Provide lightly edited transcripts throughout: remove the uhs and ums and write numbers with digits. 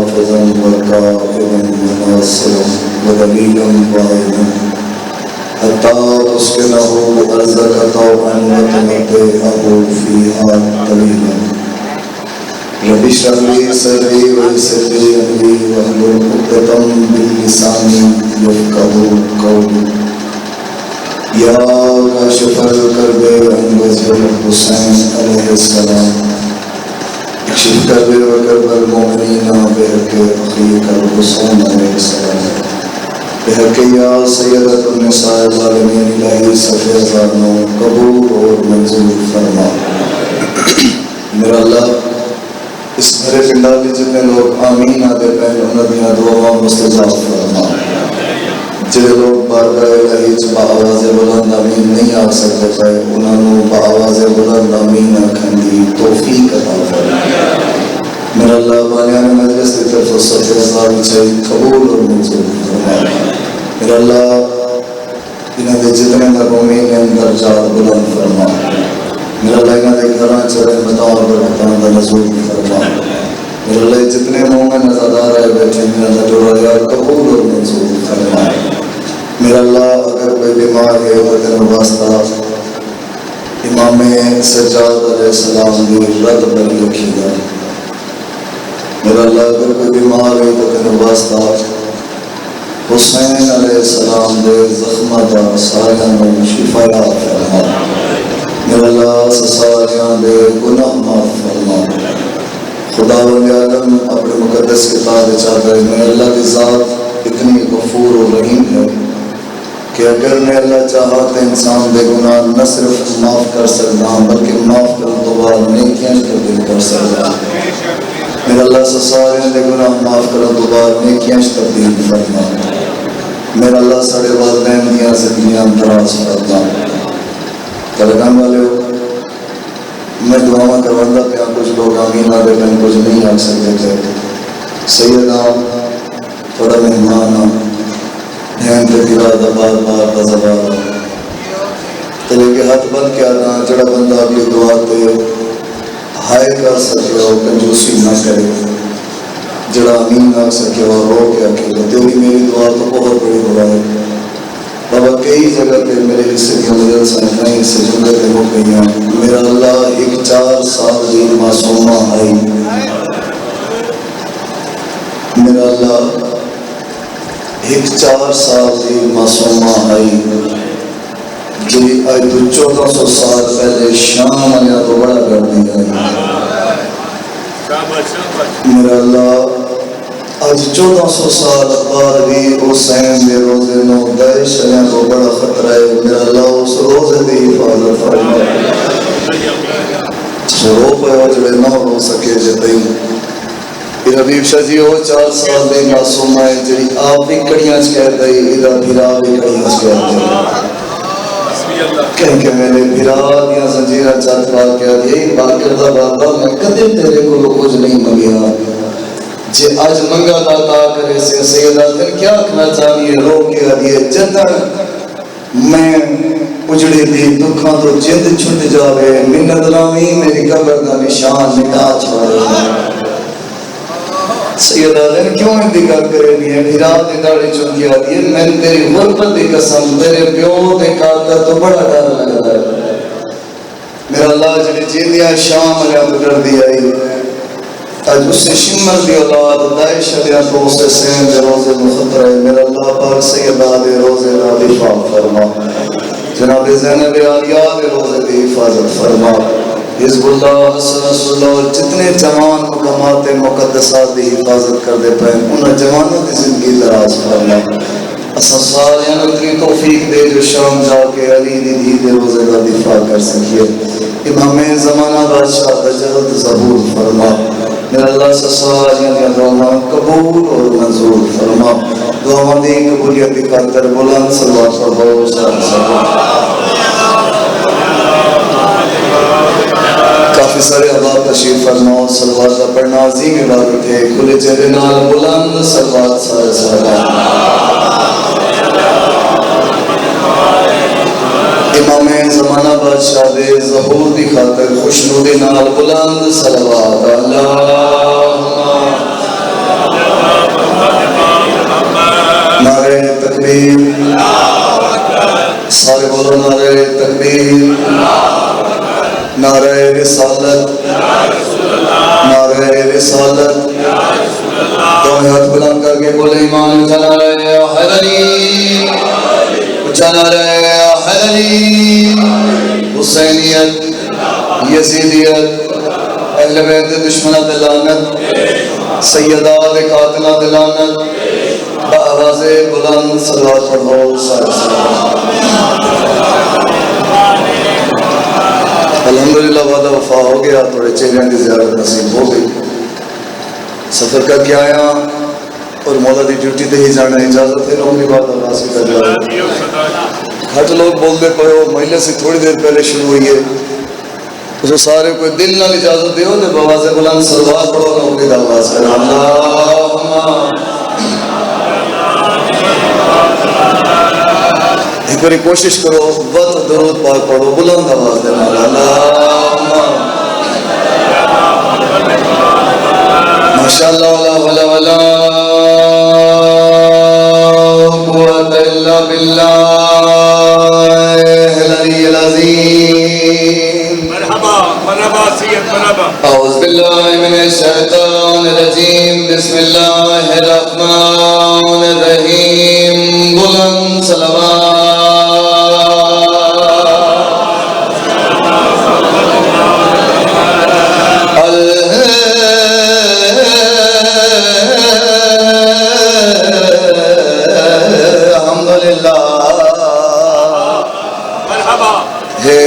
حافظا وقائدا وناصرا ودليلا واعظا حتى تسكنه أرضك طوعا وتمتعه فيها طويلا رب اشرح لي صدري ويسر لي أمري واحلل عقدة من لساني يفقهوا قولي یا کاشف الکرب عن وجه الحسین علیہ السلام اکشف کرب وکرب المؤمنین بحق اخیک الحسین علیہ السلام بحق یا سیدت النساء العالمین الہی صفی زانو قبول اور منظور فرما. میرا اللہ اس میرے پنڈا کے جتنے لوگ آمین آدھے پہن انہوں نے دعا مستجاب فرما. جڑے لوگ بارگاہ الہی چ بآواز بلند آمین نہیں آکھ سکتے پے انہاں نوں بآواز بلند آمین آکھن دی توفیق عطا فرما. میرا اللہ بانیان مجلس کی طرف صفحہ اعظام چاہیے قبول اور منظور فرما. میرا اللہ انہاں دے جتنے مرحومین ہیں درجات بلند فرما. میرا اللہ انہاں دے گھراں چ رحمتاں اور برکتاں دا نزول فرما. میرا اللہ جتنے مومن عزادار آئے بیٹھے میرا اللہ جو رہا قبول اور منظور فرما. میرا اللہ اگر کوئی بیمار ہے وطن واسطہ امام سجاد علیہ السلام دی رد پر لکھی گا. میرا اللہ اگر کوئی بیمار ہے وطن واسطہ حسین علیہ السلام دے زخمہ دا ساریاں نو شفا فرما. میرا اللہ ساریاں دے گناہ معاف فرما. خدا ولی عالم اپنے مقدس کتاب چاہتا ہے میں اللہ کی ذات اتنی غفور و رحیم ہے کہ اگر میں اللہ چاہا تو انسان بے گناہ نہ صرف معاف کر سکتا ہوں بلکہ معاف کرنے تو بعد نیکیاں تبدیل کر سکتا ہوں. میرا اللہ سے سارے بے گناہ معاف کرنے تو بعد نیکیاں تبدیل فرما. میرا اللہ سارے والدین دیا زندگیاں دراز فرما. ترکان والے ہو میں دعاواں کرواندہ پہ کچھ لوگ آمین آدھے پہ کچھ نہیں آ سکتے تھے. سیدہ تھوڑا مہمان دھیان تے گرا دا بار بار دا زبان تلے کے ہاتھ بند کیا نا جڑا بندہ اپنی دعا تے ہائے کر سکے ہو کنجوسی نہ کرے جڑا آمین آ سکے ہو رو کے اکیلے تیری میری دعا تو بہت بڑی دعا ہے. بابا کئی جگہ پہ میرے حصے کی مدد سائنائیں سے جملے پہ ہو گئی ہیں. میرا اللہ ایک 4 سال دی معصومہ آئی. میرا اللہ ایک 4 سال دی معصومہ آئی جی آئی تو 1400 سال پہلے شام آیا تو بڑا کر دیا. میرا اللہ آج 1400 سال بعد بھی حسین دے روزے نو داعش نے کو بڑا خطرہ ہے. میرا اللہ اس روزے دی حفاظت فرما. رو پہ ہو جڑے نہ ہو سکے جتائی ربیب شاہ جی ہو 4 سال دے معصوم ہے جڑی آپ بھی کڑیاں چ کہہ دئی ادھر بھرا بھی کڑیاں چ کہہ دئی کہ میرے بھرا دیاں زنجیراں چت پا کے یہی بات کردا بابا میں کدے تیرے کو کچھ نہیں منگیا جے آج منگا داتا کرے سے سیدہ تن کیا کھنا چاہیے رو کے آدھیے جدن میں اجڑے دی دکھاں تو جد چھٹ جاوے منت رامی میری قبر دا نشان مٹا چھوڑے. سیدہ تن کیوں انتقال کرے نہیں ہے بھرا دے داڑی چونکی آدھیے میں تیری غربت دی قسم تیرے پیو دے کاتا تو بڑا ڈر لگتا ہے. میرا اللہ جڑے جیدیاں شام علیہ بکر دی آئی آج اس سے شمر دی اولاد داعش علیہ تو اس سے سین دے روزے مخطر ہے. میرا اللہ پاک سیدہ دے روزے دا دفاع فرما. جناب زینب عالیہ دے روزے دی حفاظت فرما. حزب اللہ حسن رسول اللہ جتنے جوان مقامات مقدسات دی حفاظت کر دے پائیں انہاں جوانوں دی زندگی دراز فرما. اساں سارے اتنی توفیق دے جو شام جا کے علی دی دھی دے روزے دا دفاع کر سکیے. امام زمانہ بادشاہ دا جلد ظہور فرما. میرا اللہ سے ساری دعا قبول اور منظور فرما. دعا دی قبولیت کی خاطر بلند صلوات پڑھو. کافی سارے احباب تشریف فرماؤ. صلوات کا پڑھنا عظیم عبادت ہے. کھلے چہرے نال بلند صلوات سارے صلوات. امام زمانہ بادشاہ دے ظہور دی خاطر خوشنودی نال بلند صلوات. اللہ تکبیر سارے بولو نعرہ تکبیر نعرہ رسالت نعرہ رسالت دونوں ہاتھ بلند کر کے بولے ایمان اونچا نعرہ حیدری اونچا نعرہ حیدری حسینیت یزیدیت اہل بیت دشمنات لعنت سیدات قاتلات لعنت بآواز بلند صلوات پڑھو سارے الحمدللہ وعدہ وفا ہو گیا تھوڑے چہرے کی زیارت نصیب ہو گئی سفر کر کے آیا اور مولا دی ڈیوٹی تے ہی جانا اجازت ہے نومی بات آغاز کر جائے ہٹ لوگ بول دے پڑھو مہینے سے تھوڑی دیر پہلے شروع ہوئی ہے اسے سارے کوئی دل نہ اجازت دیو دے بواز بلند صلوات پڑھو نومی دا آغاز کر اللہم ایک باری کوشش کرو وقت درود پاک پڑھو بلند آواز دینا اللہم ماشاءاللہ ولا ولا ولا قوت الا باللہ العلی العظیم مرحبا مرحبا سید مرحبا اعوذ باللہ من الشیطان الرجیم بسم اللہ الرحمن الرحیم بلند صلوات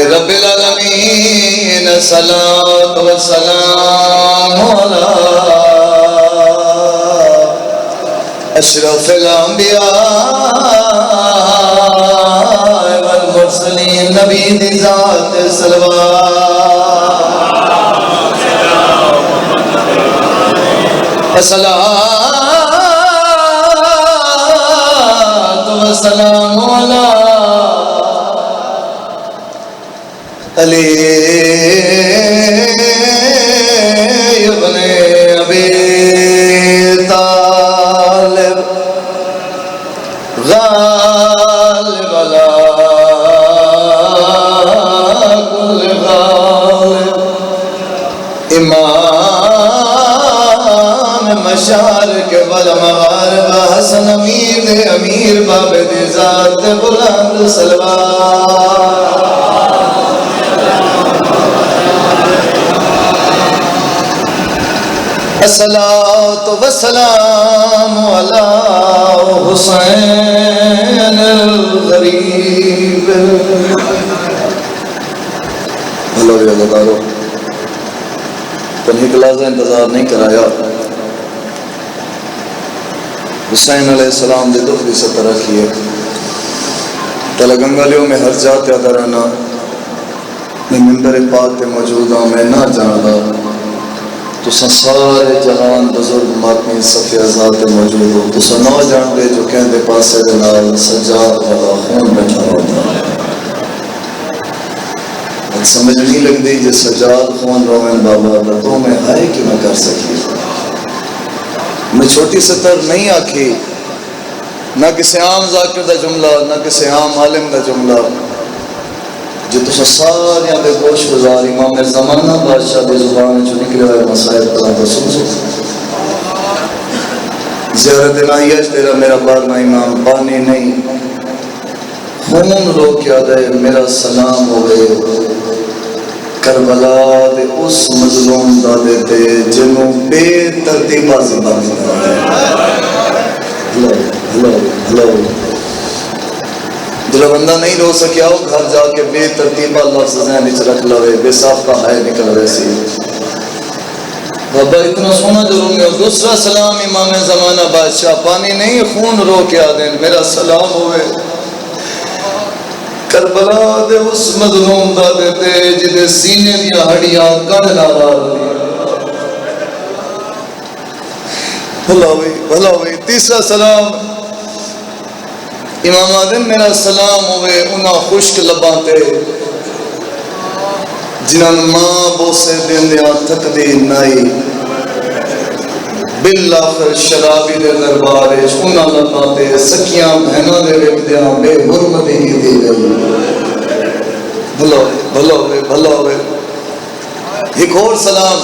رب العالمین صلاۃ و سلام علی اشرف الانبیاء والمرسلین نبی دی ذات صلوات صلاۃ و سلام علی علی ابن ابی طالب غالب علی کل غالب امام مشارق والمغارب حسن امیر امیر باب دی ذات بلند صلوات الصلاۃ والسلام علی حسین الغریب بھلو بھی اللہ تعالیٰ تنہی کلازہ انتظار نہیں کرایا حسین علیہ السلام دے دکھ بھی ستر رکھی ہے تلہ گنگالیوں میں ہر جاتے آدھا رہنا میں منبر پاک تے موجود ہوں میں نہ جانا تو سارے جہان بزرگ ماتمی صفی ازاد موجود ہو تو نہ جان دے جو کہن دے پاسے جنال سجاد والا خون بیٹھا ہوتا سمجھ نہیں لگ دی جس سجاد خون رومن بابا دا تو میں ہائے کیوں نہ کر سکی میں چھوٹی سطر نہیں آکھی نہ کسی عام ذاکر دا جملہ نہ کسی عام عالم دا جملہ جو تو سارے بے گوش گزار امام زمانہ بادشاہ دی زبان جو نکلے ہوئے مسائل پر تو سن زیارت الہیہ تیرا میرا بارنا امام بانی نہیں خون رو کیا دے میرا سلام ہوئے کربلا دے اس مظلوم دا دیتے جنہوں بے ترتیبہ زبان ہلو دل بندہ نہیں رو سکیا ہو گھر جا کے بے ترتیبہ لفظ ذہن وچ رکھ لوے بے صاف کا ہائے نکل ویسی بابا اتنا سونا جو رومے ہو دوسرا سلام امام زمانہ بادشاہ پانی نہیں خون رو کے آدین میرا سلام ہوئے کربلا دے اس مظلوم دا دیتے جدے سینے دیا ہڑیاں کڑ نارا بھلا ہوئی تیسرا سلام امام آدم میرا سلام ہوئے انہاں خشک لباتے جنہاں ماں بوسے دین دیا تھک دی نائی بالآخر شرابی دے دربار وچ انہاں لوکاں تے سکیاں بہناں دے ویکھدیاں بے حرمتی کیتی گئی. بھلو بھلو بھلو. ایک اور سلام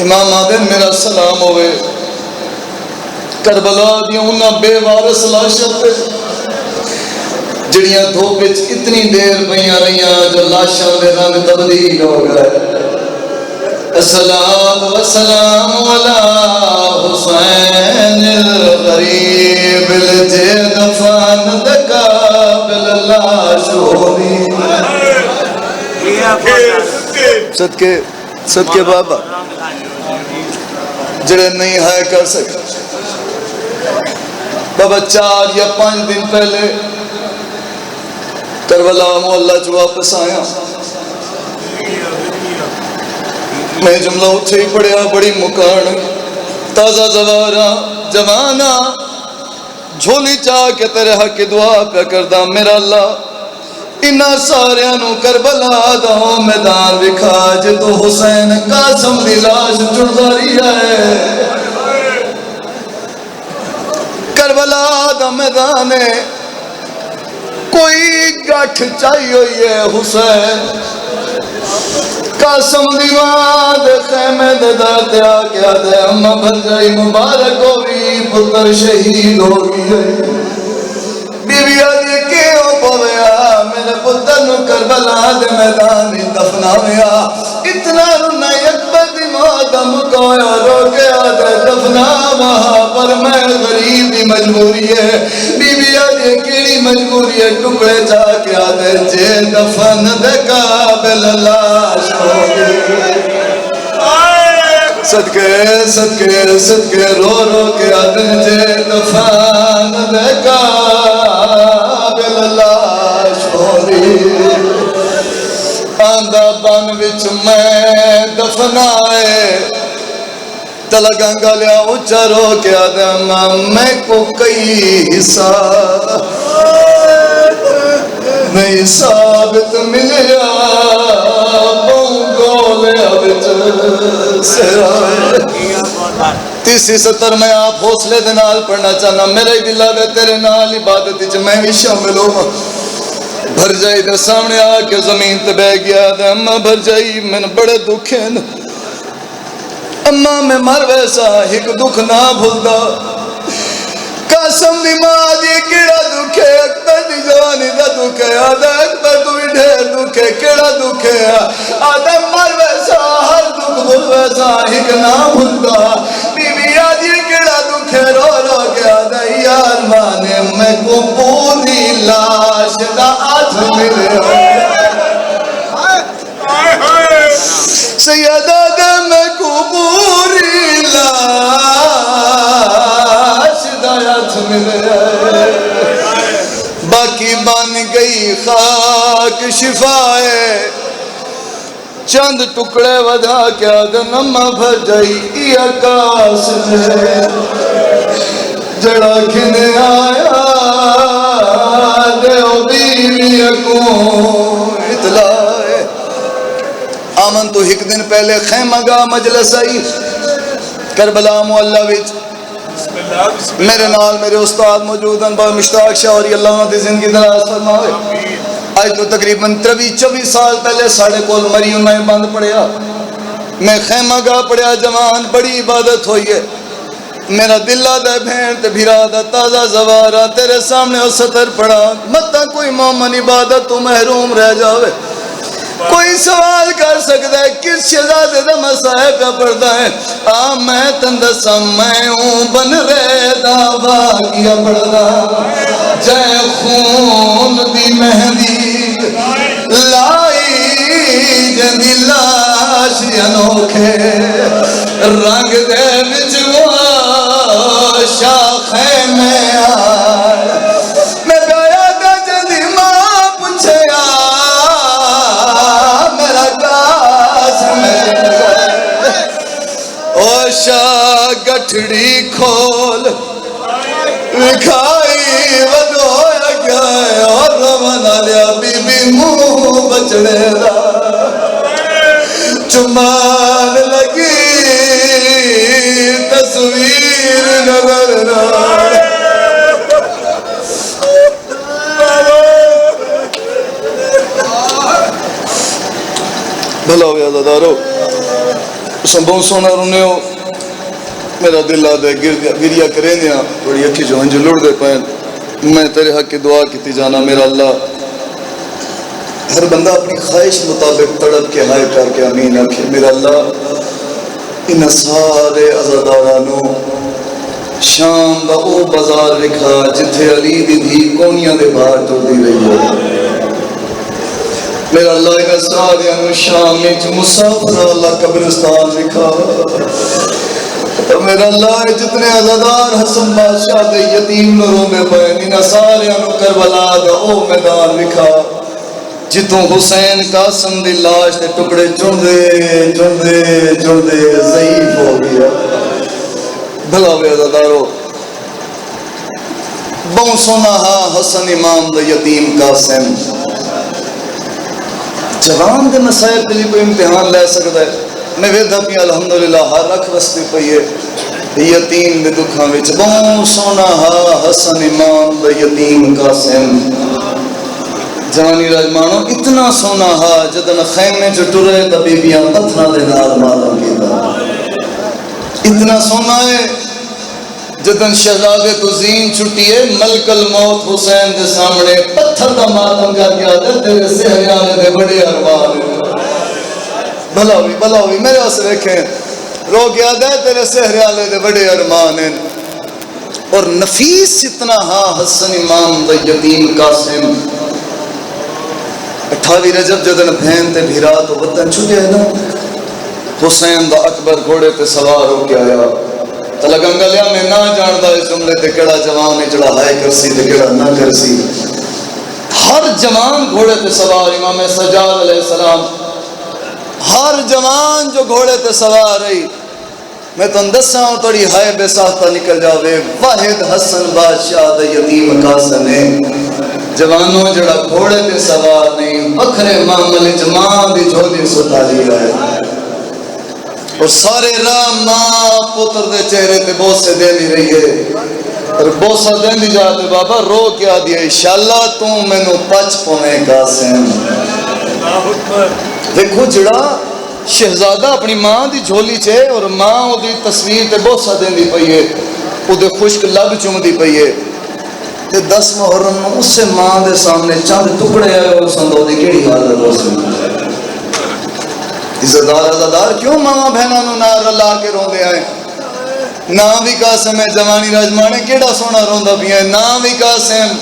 امام آدم میرا سلام ہوئے کربلا دیاں انہاں بے وارث لاشاں تے جڑیاں دھوپ وچ اتنی دیر پئیاں رہیاں جو لاشاں دے رنگ تبدیل ہو گئے. الصلاۃ والسلام علی حسین الغریب الجے دفن دقابل لاش ہوئی. صدقے صدقے بابا جڑے نہیں ہے کر سکے. بابا 4 یا 5 دن پہلے کربلا محلہ جو واپس آیا میں جملہ اتھے ہی پڑھیا بڑی مکان تازہ زوارا جوانا جھولی چاہ کے تیرے حق کی دعا پہ کردہ میرا اللہ انہا ساریاں نو کربلا دا میدان بکھا جے تو حسین قاسم دی لاش جڑداری ہے. کربلا دا میدان ہے کوئی گٹھ چاہی ہوئی ہے حسین قاسم دیوان دے خیمے دے دردے آگیا دے اممہ بھرجائی مبارک ہوئی پتر شہید ہوئی ہے. بی بی آدھی کیوں پویا میرے پتر نو کربلا دے میدان دفنا ہویا اتنا رونا اکبر دی مادم کویا رو گیا دے دفنا وہاں پر میں غریب دی مجبوری ہے. بی بی آدھی کیڑی مجبوری ہے ٹکڑے چاہ کیا دے جے دفن دے قابل لاش ہو گئی. صدقے صدقے صدقے رو رو کے آدھن جے دفن دے قابل لاش ہو گئی. آندہ بان وچ میں دفنائے تلا گنگا لیا اچھا رو کے آدم میں کو کئی حصہ نہیں ثابت ملیا بونگو لیا بچ سرائے. 30-70 میں آپ حوصلے دنال پڑھنا چاہنا میرے دلہ دے تیرے نال عبادت وچ میں بھی شامل ہوں. بھر جائی دے سامنے آ کے زمین تے بہ گیا دے اماں بھر جائی میں بڑے دکھ ہیں اماں میں مر ویسا ایک دکھ نہ بھولدا. قاسم دی ماں دی کیڑا دکھ ہے اکبر دی جوانی دا دکھ ہے آدھا اکبر تو بھی ڈھیر دکھ ہے کیڑا دکھ ہے آدھا مر ویسا ہر دکھ بھول ویسا ایک نہ بھولدا. بی بی آدھی کیڑا دکھ ہے رو رو کے آدھا یار مانے میں کو پوری لاش دا آتھ ملے سیدہ دے میں کو پوری لاش دا آتھ ملے. باقی بن گئی خاک شفائے چند ٹکڑے ودا کیا دنما بھر جائی ای آکاس جے جڑا کھنے آیا دیو بیوی اکون اطلاع. آمن تو ایک دن پہلے خیمہ گاہ مجلس آئی کربلا محلہ وچ میرے نال میرے استاد موجود ہیں بابا مشتاق شاہ اور اللہ دی زندگی دراز فرماوے. آج تو تقریباً 23-24 سال پہلے ساڑھے کول مری انہیں بند پڑیا میں خیمہ گاہ پڑیا جوان بڑی عبادت ہوئی ہے. میرا دلہ دے بھین تے بھیرا دا تازہ زوارا تیرے سامنے او سطر پڑا متا کوئی مومن عبادت تو محروم رہ جاوے. کوئی سوال کر سکتا ہے کس شہزادے دا مسائب کا پڑھتا ہے میں تندسا میں ہوں بن رہے دعویٰ کیا پڑھتا جائے خون دی مہندی لائی جندی لاش انوکھے رنگ دے وچ وہ شاخے میں آئے. میں گیا دا جندی ماں پوچھے شاہ گٹھڑی کھول وکھائی ودویا گیا اور روانہ لیا بی بی منہ بچڑے دا چمان لگی نظر نہ بھلا ہویا عزادارو تساں بہت سونا رونے ہو میرا دل آدھا ہے گریا کریں دیا بڑی اکھی جو ہنج لڑ دے پائیں میں تیرے حق کی دعا کیتی جانا میرا اللہ ہر بندہ اپنی خواہش مطابق تڑپ کے ہائے کر کے امین آکھے میرا اللہ ان سارے عزادارانو شام دا او بازار لکھا جتھے علی دی دھی کونیاں دے باہر تو دی رہی ہو میرا اللہ ان سارے انو شام میں مسافر اللہ قبرستان لکھا میرا اللہ جتنے عزادار حسن بادشاہ دے یتیم نوروں میں پہن ان سارے انو کربلا دا او میدان لکھا جتوں حسین قاسم دی لاش دے ٹکڑے چندے ضعیف ہو گیا بھلا بے عزادارو بہت سونا ہا حسن امام دا یتیم قاسم جوان دے مسائل کے لیے کوئی امتحان لے سکتا ہے میں ویدھا پی الحمدللہ ہر رکھ وستی پئی ہے یتیم دے دکھاں وچ بہت سونا ہا حسن امام دا یتیم قاسم جوانی راجمانو اتنا سونا ہا جدن خیمے جو ٹرے تا بیبیاں پتھرا دے نال ماتم کیتا اتنا سونا ہے جدن شہزادے تو زین چھٹی ہے ملک الموت حسین دے سامنے پتھر دا ماتم کر کے آدھے تیرے سہریانے دے بڑے ارمان بھلا ہوئی میرے اس ریکھیں رو کے آدھے تیرے سہریانے دے بڑے ارمان ہیں اور نفیس اتنا ہا حسن امام دا یتیم قاسم 28 رجب جدن بہن تے بھیرا تو وطن چھٹے ہے نا حسین دا اکبر گھوڑے تے سوار ہو کے آیا تلگنگا لیا میں نہ جاندہ اس جملے تے کڑا جوان نے جڑا ہائے کرسی تے کڑا نہ کرسی ہر جوان گھوڑے تے سوار امام سجاد علیہ السلام ہر جوان جو گھوڑے تے سوار رہی میں تو اندسا ہوں توڑی ہائے بے ساختہ نکل جاوے واحد حسن بادشاہ دا یتیم قاسم ہے جوانوں جڑا گھوڑے تے سوار نہیں بکھرے معاملے جمان دی جھولی ستا لی رہے اور سارے راہ ماں پتر دے چہرے تے بوسے دے دی رہی ہے اور بوسہ دے دی جاتے بابا رو کیا دیا انشاءاللہ تو میں نو پچ پونے قاسم دیکھو جڑا شہزادہ اپنی ماں دی جھولی چھے اور ماں او دی تصویر تے بوسہ دے دی پئی ہے او دے خشک لب چوم دی پئی ہے تے 10 محرم اس سے ماں دے سامنے چاند ٹکڑے آئے اور سندو دی کیڑی حالت ہو سکتی عزادار کیوں ماما بہنوں نو نار اللہ کے رون دے آئے نام بھی قاسم ہے جوانی راجمانے کیڑا سونا رون دا بھی ہے نام بھی قاسم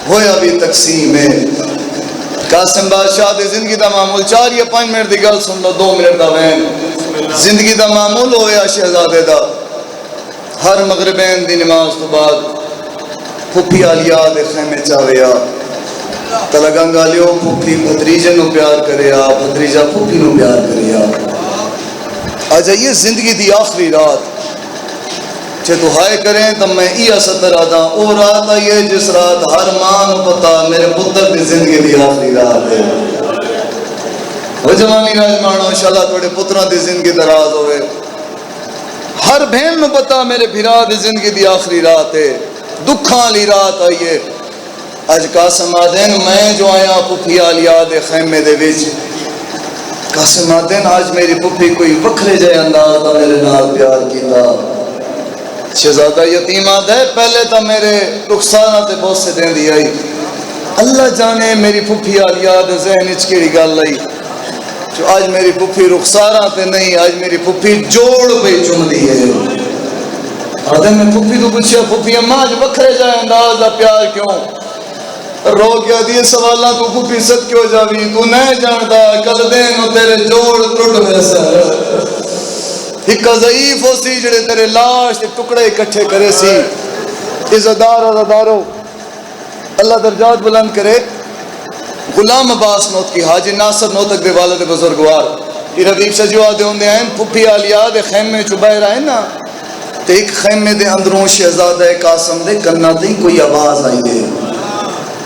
ہویا بھی تقسیم ہے قاسم بادشاہ دے زندگی دا معمول 4 یا 5 منٹ دی گل سن لو 2 منٹ دا بہن زندگی دا معمول ہویا شہزادے دا ہر مغربین دی نماز تو بعد پھپھی آلیا دے خیمے چاویا تلگنگا لیو پھپھی بھتریجے نو پیار کریا بھتریجہ پھپھی نو پیار کریا آ جائیے زندگی دی آخری رات چھے تو ہائے کریں تب میں ای ستر آدھا او رات آئیے جس رات ہر ماں نو پتا میرے پتر دی زندگی دی آخری رات ہے وہ جوانی راجمانو انشاءاللہ توڑے پتران دی زندگی دراز ہوئے ہر بہن نو پتا میرے بھیرا دی زندگی دی آخری رات ہے دکھاں لی رات آئیے آج قاسم آدین میں جو آیا پپھی آلیا دے خیمے دے ویچ قاسم آدین آج میری پپھی کوئی وکھرے جائے انداز دا میرے نال پیار کیتا شہزادہ یتیم آدھے پہلے تا میرے رخسانہ تے بہت سے دین دی آئی اللہ جانے میری پپھی آلیا دے ذہن اچ کیڑی گل آئی جو آج میری پپھی رخسارہ تے نہیں آج میری پپھی جوڑ پہ چم دی ہے آدھے میں پپھی تو پوچھیا پپھی اماں آج وکھرے جائے انداز دا پیار کیوں رو کیا دیئے سوالہ تو پپھی ست کیوں جاوی تو نہیں جانتا کل دینو تیرے جوڑ ٹوٹ ویسا ہکا ضعیف ہو سی جڑے تیرے لاش تے ٹکڑے اکٹھے کرے سی عزادارو اللہ درجات بلند کرے غلام عباس نوت کی حاجی ناصر نوتک دے والد بزرگوار یہ ربیب شجیو آدھے ہوندے ہیں پپھی آلیا دے خیمے چبائے رہے نا تے ایک خیمے دے اندروں شہزادہ قاسم دے کنہ دی کوئی آواز آئی ہے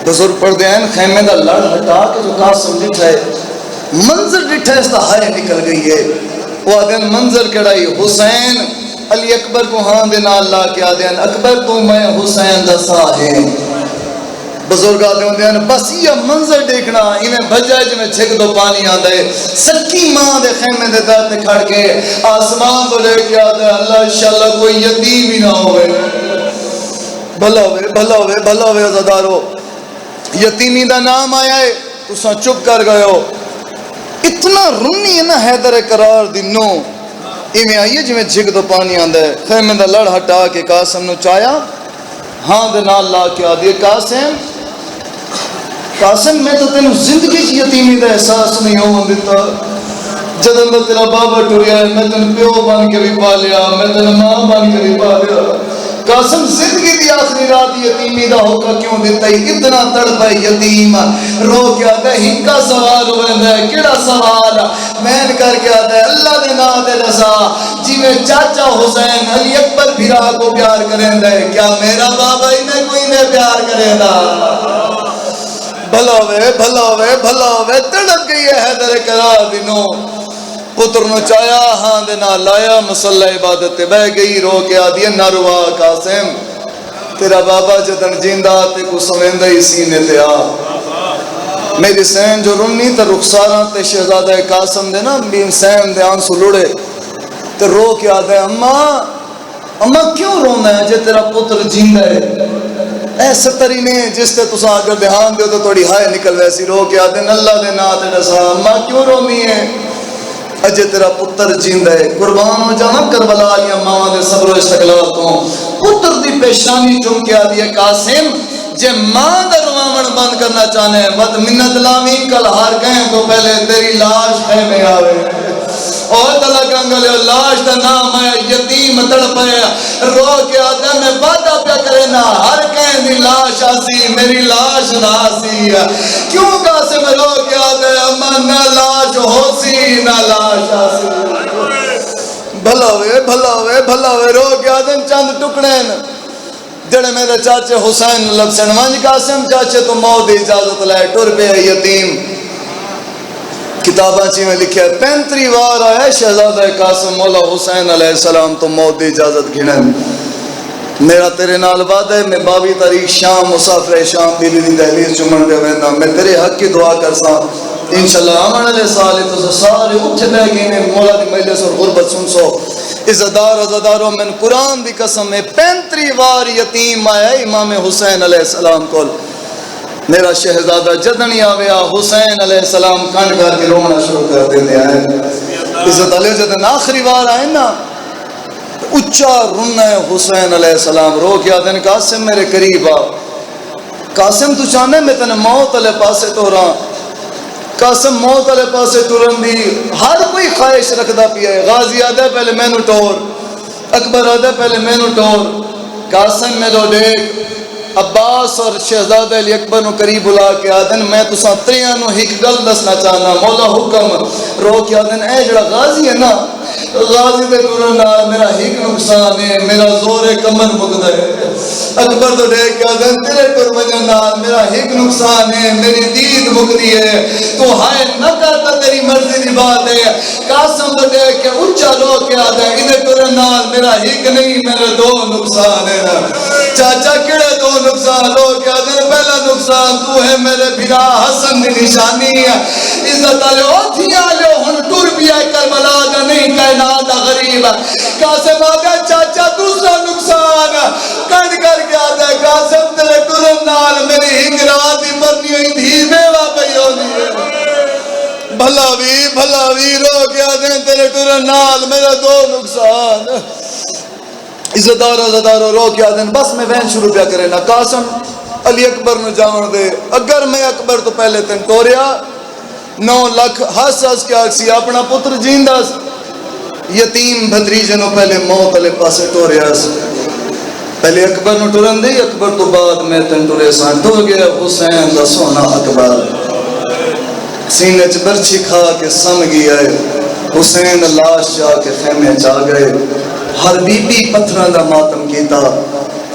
بزرگ پڑھ دے ہیں خیمے دا لڑ ہٹا کے جو قاسم ڈٹھا ہے منظر ڈٹھا ہے اس دا ہائے نکل گئی ہے وہ آدھے منظر کڑائی حسین علی اکبر کو ہاں دے نال لا کے آدھے اکبر تو میں حسین دا سا ہے بزرگ آدھے ہوندے ہیں بس یہ منظر دیکھنا انہیں بھجا جو میں چھک دو پانی آدھے سکی ماں دے خیمے دے در تے کھڑ کے آسمان تو لے کے آدھے اللہ انشاءاللہ کوئی یتیم ہی نہ ہوئے بھلا ہوئے بھلا ہوئے بھلا ہوئے عزادارو یتیمی دا نام آیا ہے تو ساں چپ کر گئے ہو اتنا رنی ہے نا حیدر قرار دنوں ایویں آئیے جو میں جھگ دو پانی آندہ ہے خیمے دا لڑ ہٹا کے قاسم نو چایا ہاں دے نال لا کے آدھے قاسم میں تو تینوں زندگی کی یتیمی دا احساس نہیں ہوں دیتا جد اندر تیرا بابا ٹوریا ہے میں تین پیو بن کے بھی پالیا میں تین ماں بن کے بھی پالیا قاسم زندگی دی آخری رات یتیمی دا ہوگا کیوں دیتا ہی اتنا تڑپا یتیم رو کے آتا ہے ہنکا سوال ہوئے ہے کیڑا سوال مین کر کے آتا ہے اللہ دے نا دے رضا جی میں چاچا حسین علی اکبر بھیرا کو پیار کریں دے کیا میرا بابا ہی میں کوئی میں پیار کریں دا بھلا ہوئے بھلا ہوئے بھلا ہوئے تڑپ گئی ہے حیدر قرار دنوں پتر نو چایا ہاں دے نہ لایا مسلح عبادت بہ گئی رو کے آدھی نہ روا قاسم تیرا بابا جدن جیندہ تے کو سمیندہ ہی سینے تے آ میری سین جو رنی تے رخساراں تے شہزادہ قاسم دے نا بیم سین دے آنسو لڑے تے رو کے آدھے اماں کیوں رونا ہے جے تیرا پتر جیندہ ہے اے ستری نے جس تے تسا اگر دھیان دیو تو توڑی ہائے نکل ویسی رو کے آدھے اللہ دے نا تے رسا اماں کیوں رونی ہے اجے تیرا پتر جیندہ ہے قربان ہو جانا کربلا علی اماں دے صبر و استقلال تو پتر دی پیشانی چم کے آدھی ہے قاسم جے ماں دا روامن بند کرنا چاہنے ہیں بد منت لامی کل ہار کہیں تو پہلے تیری لاش ہے میں آوے اور تلا کنگلے لاش دا نام ہے یتیم تڑپے رو کے آدھے میں وعدہ پیا کرے نا ہر کہیں دی لاش آسی میری لاش نہ آسی کیوں قاسم رو کے آدھے اما نہ لاش ہو سی نہ لاش آسی بھلا ہوئے بھلا ہوئے بھلا ہوئے رو کے آدھے چند ٹکڑے جڑے میرے چاچے حسین لبسن وانج قاسم چاچے تو موت اجازت لائے ٹر پہ یتیم کتاباں چی میں لکھے 35 وار آئے شہزادہ قاسم مولا حسین علیہ السلام تو موت دی اجازت گھنن میرا تیرے نال وعدہ ہے میں 22 تاریخ شام مسافر شام بیلی دی دہلیز چمن دے وینا میں تیرے حق کی دعا کرسا انشاءاللہ آمن علیہ سالے تو سارے اٹھ دے گئے میں مولا دی مجلس اور غربت سن سو عزدار عزداروں من قرآن دی قسم میں 35 وار یتیم آیا امام حسین علیہ السلام کول میرا شہزادہ جدنی آویا حسین علیہ السلام کھنڈ کر کے رونا شروع کر دینے آئے عزت علیہ جدن آخری بار آئے نا اچھا رنہ حسین علیہ السلام رو کیا دن قاسم میرے قریب آ قاسم تو چاہنے میں تنے موت علیہ پاسے تو رہا قاسم موت علیہ پاسے تو رہن دی ہر کوئی خواہش رکھ دا پیا ہے غازی آدھے پہلے میں نو ٹور اکبر آدھے پہلے میں نو ٹور قاسم میں دو دیکھ عباس اور شہزادہ علی اکبر نو قریب بلا کے آدن میں تو ساتریاں نو ہک گل دسنا چاہنا مولا حکم رو کے آدن اے جڑا غازی ہے نا غازی دے قرآن میرا ہک نقصان ہے میرا زور کمر مقدر ہے اکبر تو دیکھ کے آدن تیرے قربان نال میرا ہک نقصان ہے میری دید مقدی ہے تو ہائے نہ کرتا تیری مرضی دی بات ہے قاسم تو دیکھ کے اچھا رو کے آدن انہیں قرآن نال میرا ہک نہیں میرے دو نقصان ہے نا چاچا کڑے دو نقصان ہو کیا دن پہلا نقصان تو ہے میرے بھیرا حسن دی نشانی ہے عزت آلے اوتھیاں لے ہن ٹور بھی آئے کربلا دا نہیں کائنات غریب قاسم آگا چاچا دوسرا نقصان کنڈ کر کے آتا ہے قاسم تیرے قرن نال میری ہنگرات ہی مرنی ہوئی تھی بیوہ پہ ہونی ہے بھلا بھی رو کے آتے ہیں تیرے قرن نال میرا دو نقصان عزتدارو رو کے آدھن بس میں وین شروع پیا کرے نا قاسم علی اکبر نو جاؤن دے اگر میں اکبر تو پہلے تن ٹوریا 9 لاکھ ہس کے آکسی اپنا پتر جیندہ یتیم بھتریجے نو پہلے موت علی پاسے ٹوریا پہلے اکبر نو ٹورن دے اکبر تو بعد میں تن ٹورے سان ٹور گیا حسین دا سونا اکبر سینے چ برچھی کھا کے سم گیا حسین لاش جا کے خیمے جا گئے ہر بی بی پتھران دا ماتم کیتا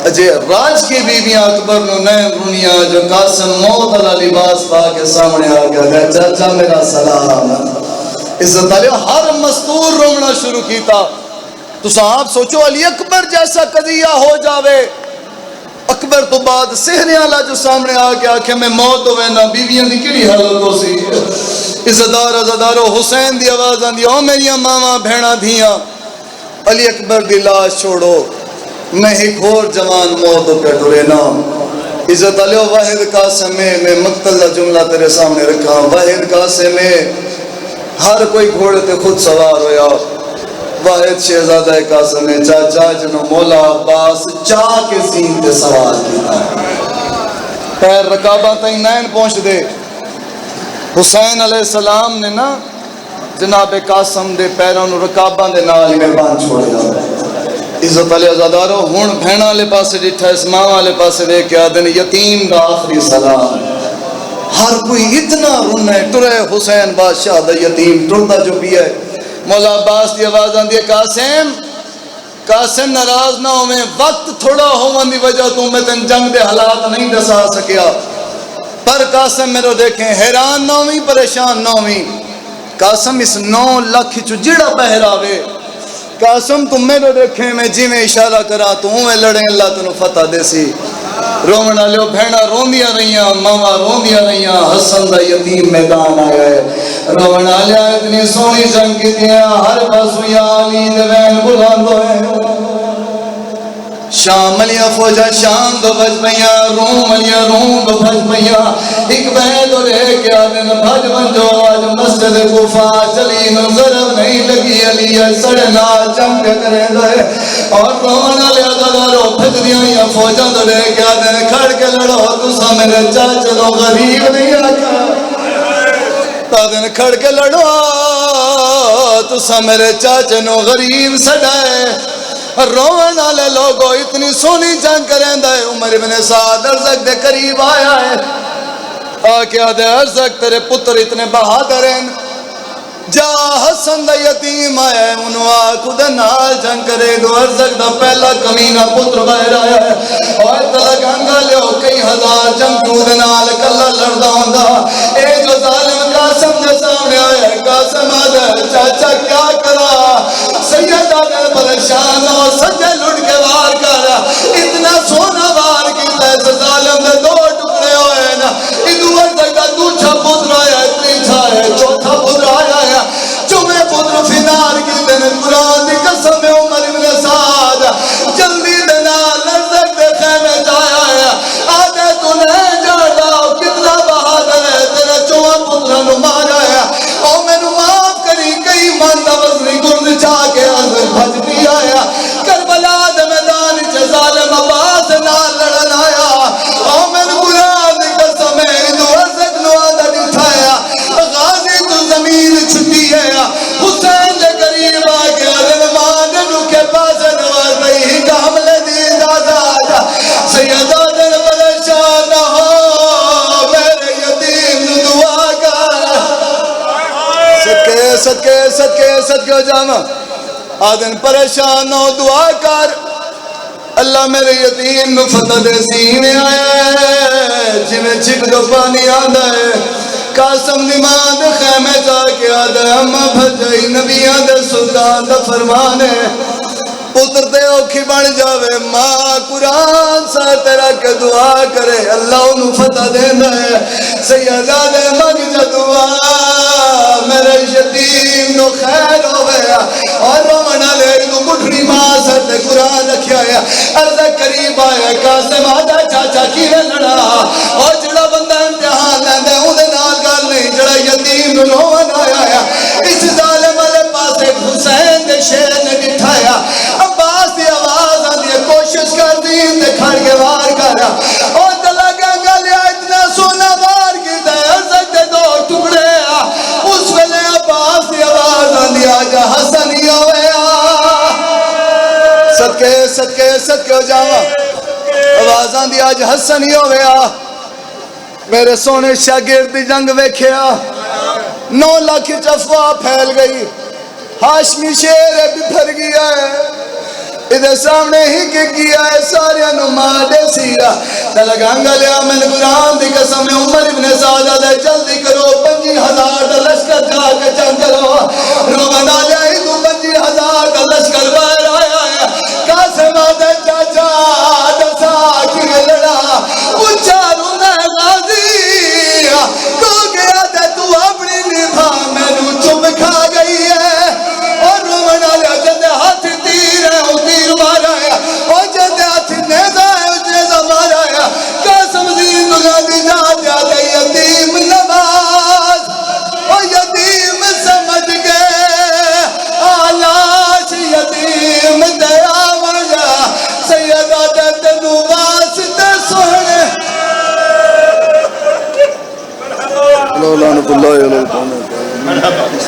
اجے راج کی بیویاں اکبر نو نیم رونیاں جو قاسم موت علا لباس پا کے سامنے آ گیا چاچا میرا سلام عزت علیہ ہر مستور رونا شروع کیتا تو صاحب سوچو علی اکبر جیسا قضیہ ہو جاوے، اکبر تو بعد سہرے والا جو سامنے آ کے آکھے میں موت ہوئے نا بیویاں دی کیڑی حالت ہو سی، عزتدار عزادارو حسین دی آواز آندی او میریاں ماواں بہناں دھیاں، علی اکبر دی لاش چھوڑو میں ایک اور جوان موت ہو کے ٹرے نا۔ عزت علیہ واحد قاسم میں مقتل کا جملہ تیرے سامنے رکھا، واحد قاسم ہر کوئی گھوڑے تے خود سوار ہویا، واحد شہزادہ قاسم چاچا جنو مولا عباس چاہ کے زین تے سوار کیتا ہے، پیر رکابہ تائیں نین پہنچ دے۔ حسین علیہ السلام نے نا جناب قاسم دے پیروں نو رکابہ دے نال میں بان چھوڑیا۔ عزت علی عزادارو ہون بھینا والے پاسے ڈٹھا، اس ماں والے پاسے دے کے آدھن یتیم دا آخری سلام۔ ہر کوئی اتنا رونا ہے، ٹرے حسین بادشاہ دا یتیم ٹرتا جو بھی ہے۔ مولا عباس دی آواز آندی ہے قاسم قاسم ناراض نہ ہوئے، وقت تھوڑا ہونے دی وجہ تو میں تن جنگ دے حالات نہیں دسا سکیا، پر قاسم میرے دیکھیں حیران نہ ہوئی پریشان نہ ہوئی۔ قاسم اس 9 لاکھ چو جڑا بہراوے، قاسم تم میرے دیکھیں میں جی میں اشارہ کرا تو ہوں لڑیں اللہ تنو فتح دے سی۔ رومن آلیو بھینا روندیاں رہیاں، ماما روندیاں رہیاں، حسن دا یتیم میدان آیا ہے۔ رومن آلیا اتنی سونی جنگ کی دیا، ہر پاسو یا علی دے وین بلاندو ہے۔ شام علیہ فوجہ شام دو بج پہیاں، روم علیہ روم دو بج پہیاں، ایک بید اور ایک آدن بھج بنجو آج مسجد کوفہ چلی نظرم نہیں لگی علی سڑنا جنگ کریں دے، اور رومن علیہ دلارو بھج دیا یا فوجہ دو ایک آدن کھڑ کے لڑو تسا میرے چاچلو غریب نہیں آکا، آدن کھڑ کے لڑو تسا میرے چاچلو غریب سڑائے۔ روان والے لوگوں اتنی سونی جنگ کریں دے، عمر ابن سعد ارزق دے قریب آیا ہے، آکے آدھے ارزق تیرے پتر اتنے بہادر ہیں، جا حسن دا یتیم آیا ہے انہوں آکو دے نال جنگ کرے دو۔ ارزق دا پہلا کمینہ پتر باہر آیا ہے، اور تلک انگا لیو کئی ہزار جنگ تو دے نال کلا لڑدا ہوندہ، اے جو ظالم قاسم دے سامنے آیا ہے، قاسم آدھے چاچا کیا کرا، سید آدھے پریشان ہو سجے لڑ کے وار کر، اتنا سونا وار کی تیس ظالم دے 2 ٹکڑے ہوئے نا، ادھو ارزق دا دوچھا پتر آیا ہے، تیچھا ہے، چوتھا پتر آیا ہے، چمے پتر فنار کی دن قرآن دی قسم عمر ابن سعد جلدی دینا ارزق دے خیمے جایا ہے، آدھے تو نہیں جاڑا کتنا بہادر ہے، تیرے چوہ پتر نو مارا ہے، او میں نو معاف کری کئی ماندہ وزنی گرد چاہ کے ارزق بھج بھی آیا، کربلا دے میدان چے ظالم عباس نال لڑن آیا، او میں نو قرآن دی قسم ادھو ارزق نو آدھا اٹھایا، غازی تو زمین چھٹی ہے، حسین دے قریب آگے علمان رکھے پاس نواز نہیں کہ حملے دید آزاد، سیدہ دل پریشان نہ ہو میرے یتیم نو دعا کر، صدقے جامع آدن پریشان نہ ہو دعا کر، اللہ میرے یتیم نو فتح دے سینے آیا ہے، جمیں چھک دو پانی آدھا ہے، قاسم دی ماں دے خیمے جا کے آدھے اما بھجائی نبیان دے سلطان دا فرمان ہے، پتر تے اوکھی بن جاوے ماں قرآن سا تیرا کے دعا کرے اللہ انہوں فتح دینا ہے، سیدہ دے مگ جا دعا میرے یتیم نو خیر ہوئے، اور رومنہ لے دو گھٹنی ماں سا تے قرآن رکھیا ہے، عرض قریب آیا قاسم آدھا چاچا کی میں لڑا، اور جڑا بندہ امتحان لیندے ہوں دے نال گال نہیں، جڑا یتیم نو روان آیا ہے، اس ظالم والے پاس ایک حسین دے شیر نے بٹھایا، عباس دی آواز آدھی ہے کوشش کر دین دے کھڑ کے وار کرا، اور دلگا گلیا اتنا سونا وار کی دے ارزق دے 2 ٹکڑے، اس ویلے عباس دی آواز آدھی آجا حسن ہی ہوئے، صدقے ہو جاوا، آواز آدھی آج حسن ہی ہوئے، میرے سونے شاگرد دی جنگ ویکھیا، 9 لاکھ چفوا پھیل گئی، ہاشمی شیر بپھر گیا ہے، ادھے سامنے ہی کہ کیا ہے سارے انو مادے سیرا، دلگانگا لیا میں قرآن دی قسم عمر ابن سعدہ دے جلدی کرو 25,000 دا لشکر جا کے جنگ کرو، رومن آلیا ہی تو 25,000 دا لشکر باہر ورحمۃ اللہ وبرکاتہ.